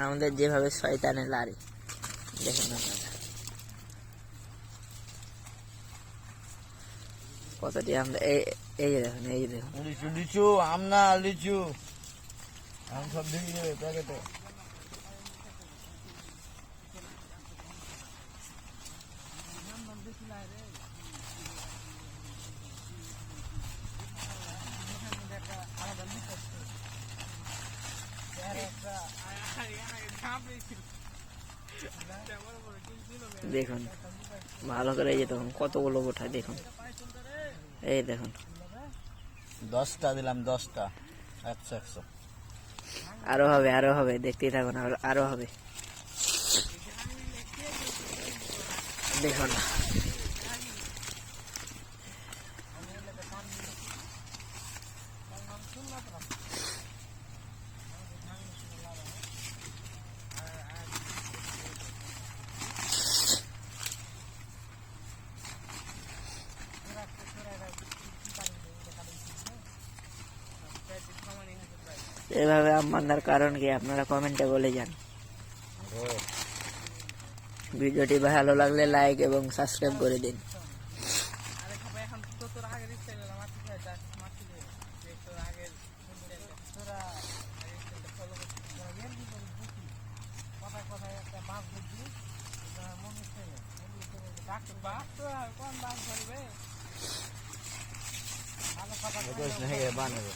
আমাদের যেভাবে শয়তানের লারি দেখুন আপনারা কতটি আমরা এই যে দেখুন লিচু লিচু আম না লিচু আম সব দিয়ে যাবে প্যাকেটে। দেখুন ভালো করে এই যে দেখুন কতগুলো গোটা দেখুন এই দেখুন 10টা দিলাম 10টা 100 আরো হবে দেখতেই থাকুন আরো হবে দেখুন এভাবে আম বাঁধার কারণ কি আপনারা কমেন্টে বলে যান। ভিডিওটি ভালো লাগলে লাইক এবং সাবস্ক্রাইব করে দিন। বানাবে